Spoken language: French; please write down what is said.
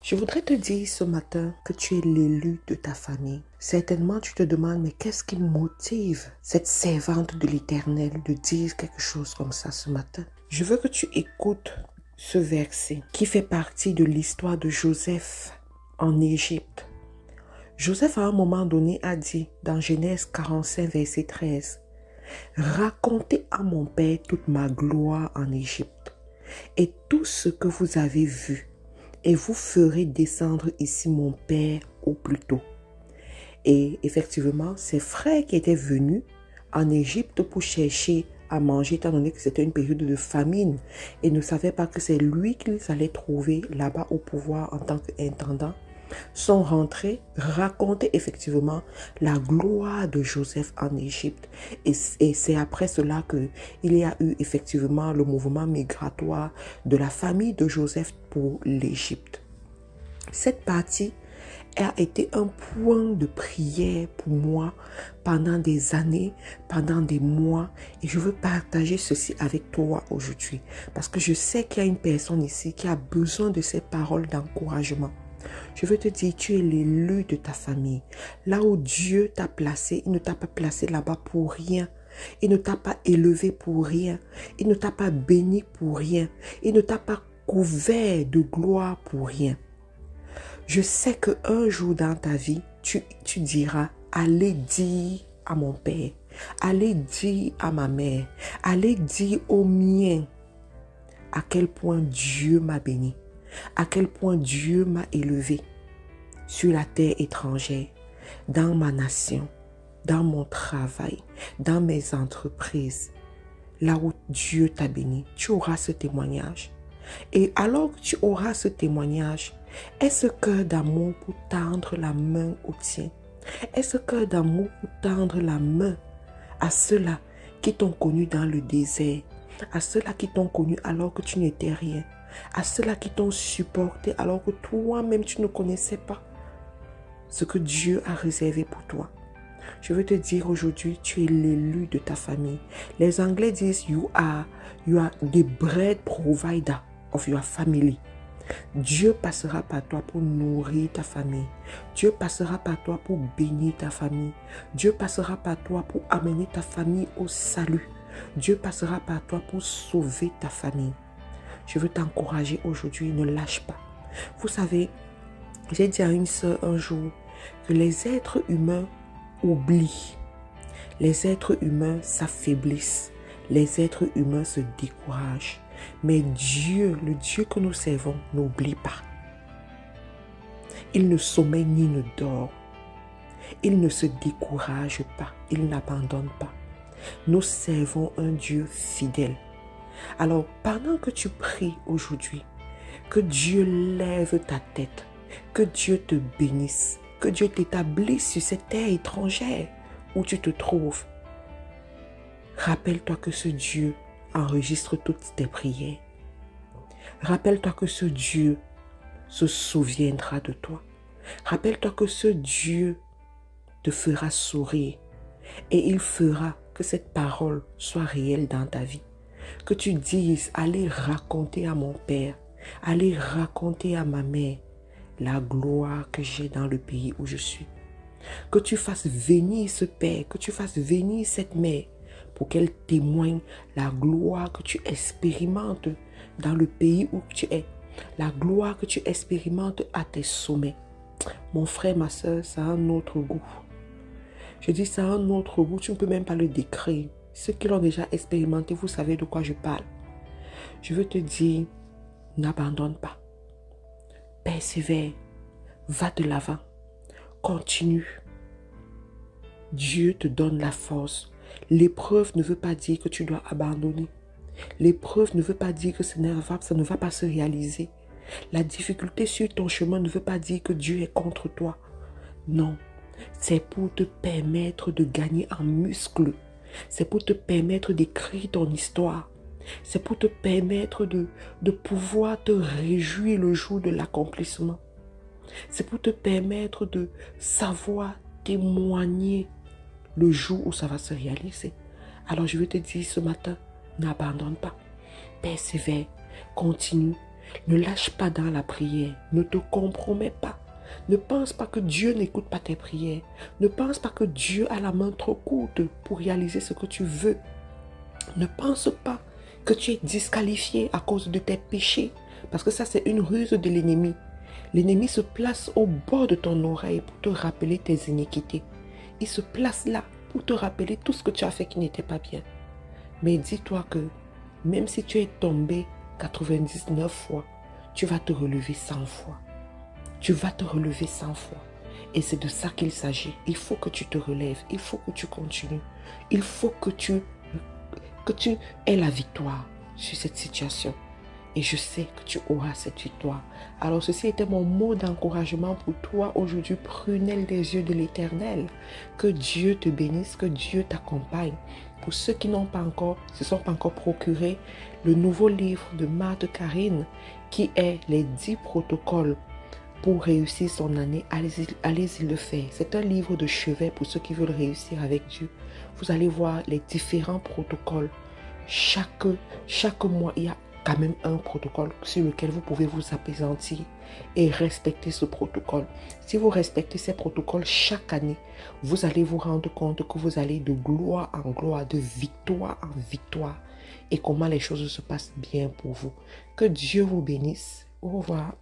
Je voudrais te dire ce matin que tu es l'élu de ta famille. Certainement, tu te demandes, mais qu'est-ce qui motive cette servante de l'Éternel de dire quelque chose comme ça ce matin? Je veux que tu écoutes ce verset qui fait partie de l'histoire de Joseph en Égypte. Joseph, à un moment donné, a dit dans Genèse 45, verset 13, « Racontez à mon père toute ma gloire en Égypte et tout ce que vous avez vu. Et vous ferez descendre ici mon père au plus tôt. » Et effectivement, ses frères qui étaient venus en Égypte pour chercher à manger, étant donné que c'était une période de famine, et ne savaient pas que c'est lui qu'ils allaient trouver là-bas au pouvoir en tant qu'intendant, sont rentrés raconter effectivement la gloire de Joseph en Égypte. Et c'est après cela qu'il y a eu effectivement le mouvement migratoire de la famille de Joseph pour l'Égypte. Cette partie a été un point de prière pour moi pendant des années, pendant des mois. Et je veux partager ceci avec toi aujourd'hui. Parce que je sais qu'il y a une personne ici qui a besoin de ces paroles d'encouragement. Je veux te dire, tu es l'élu de ta famille. Là où Dieu t'a placé, il ne t'a pas placé là-bas pour rien. Il ne t'a pas élevé pour rien. Il ne t'a pas béni pour rien. Il ne t'a pas couvert de gloire pour rien. Je sais qu'un jour dans ta vie, tu diras, allez dire à mon père, allez dire à ma mère, allez dire aux miens à quel point Dieu m'a béni. À quel point Dieu m'a élevé sur la terre étrangère, dans ma nation, dans mon travail, dans mes entreprises, là où Dieu t'a béni. Tu auras ce témoignage. Et alors que tu auras ce témoignage, aie ce cœur d'amour pour tendre la main au tien. Aie ce cœur d'amour pour tendre la main à ceux-là qui t'ont connu dans le désert, à ceux-là qui t'ont connu alors que tu n'étais rien, à ceux-là qui t'ont supporté alors que toi-même tu ne connaissais pas ce que Dieu a réservé pour toi. Je veux te dire aujourd'hui, tu es l'élu de ta famille. Les Anglais disent you are the bread provider of your family. Dieu passera par toi pour nourrir ta famille. Dieu passera par toi pour bénir ta famille. Dieu passera par toi pour amener ta famille au salut. Dieu passera par toi pour sauver ta famille. Je veux t'encourager aujourd'hui, ne lâche pas. Vous savez, j'ai dit à une sœur un jour que les êtres humains oublient. Les êtres humains s'affaiblissent. Les êtres humains se découragent. Mais Dieu, le Dieu que nous servons, n'oublie pas. Il ne sommeille ni ne dort. Il ne se décourage pas. Il n'abandonne pas. Nous servons un Dieu fidèle. Alors, pendant que tu pries aujourd'hui, que Dieu lève ta tête, que Dieu te bénisse, que Dieu t'établisse sur cette terre étrangère où tu te trouves. Rappelle-toi que ce Dieu enregistre toutes tes prières. Rappelle-toi que ce Dieu se souviendra de toi. Rappelle-toi que ce Dieu te fera sourire et il fera que cette parole soit réelle dans ta vie. Que tu dises, allez raconter à mon père, allez raconter à ma mère la gloire que j'ai dans le pays où je suis. Que tu fasses venir ce père, que tu fasses venir cette mère pour qu'elle témoigne la gloire que tu expérimentes dans le pays où tu es. La gloire que tu expérimentes à tes sommets. Mon frère, ma soeur, ça a un autre goût. Je dis ça a un autre goût, tu ne peux même pas le décrire. Ceux qui l'ont déjà expérimenté, vous savez de quoi je parle. Je veux te dire, n'abandonne pas. Persévère. Va de l'avant. Continue. Dieu te donne la force. L'épreuve ne veut pas dire que tu dois abandonner. L'épreuve ne veut pas dire que ça ne va pas se réaliser. La difficulté sur ton chemin ne veut pas dire que Dieu est contre toi. Non, c'est pour te permettre de gagner en muscles. C'est pour te permettre d'écrire ton histoire. C'est pour te permettre de pouvoir te réjouir le jour de l'accomplissement. C'est pour te permettre de savoir témoigner le jour où ça va se réaliser. Alors je veux te dire ce matin, n'abandonne pas. Persévère, continue. Ne lâche pas dans la prière. Ne te compromets pas. Ne pense pas que Dieu n'écoute pas tes prières. Ne pense pas que Dieu a la main trop courte pour réaliser ce que tu veux. Ne pense pas que tu es disqualifié à cause de tes péchés. Parce que ça, c'est une ruse de l'ennemi. L'ennemi se place au bord de ton oreille pour te rappeler tes iniquités. Il se place là pour te rappeler tout ce que tu as fait qui n'était pas bien. Mais dis-toi que même si tu es tombé 99 fois, tu vas te relever 100 fois. Tu vas te relever 100 fois. Et c'est de ça qu'il s'agit. Il faut que tu te relèves. Il faut que tu continues. Il faut que tu aies la victoire sur cette situation. Et je sais que tu auras cette victoire. Alors ceci était mon mot d'encouragement pour toi aujourd'hui, prunelle des yeux de l'Éternel. Que Dieu te bénisse, que Dieu t'accompagne. Pour ceux qui ne se sont pas encore procuré le nouveau livre de Marthe Karine, qui est les 10 protocoles pour réussir son année, allez-y le faire. C'est un livre de chevet pour ceux qui veulent réussir avec Dieu. Vous allez voir les différents protocoles. Chaque mois, il y a quand même un protocole sur lequel vous pouvez vous apaisantir et respecter ce protocole. Si vous respectez ces protocoles chaque année, vous allez vous rendre compte que vous allez de gloire en gloire, de victoire en victoire et comment les choses se passent bien pour vous. Que Dieu vous bénisse. Au revoir.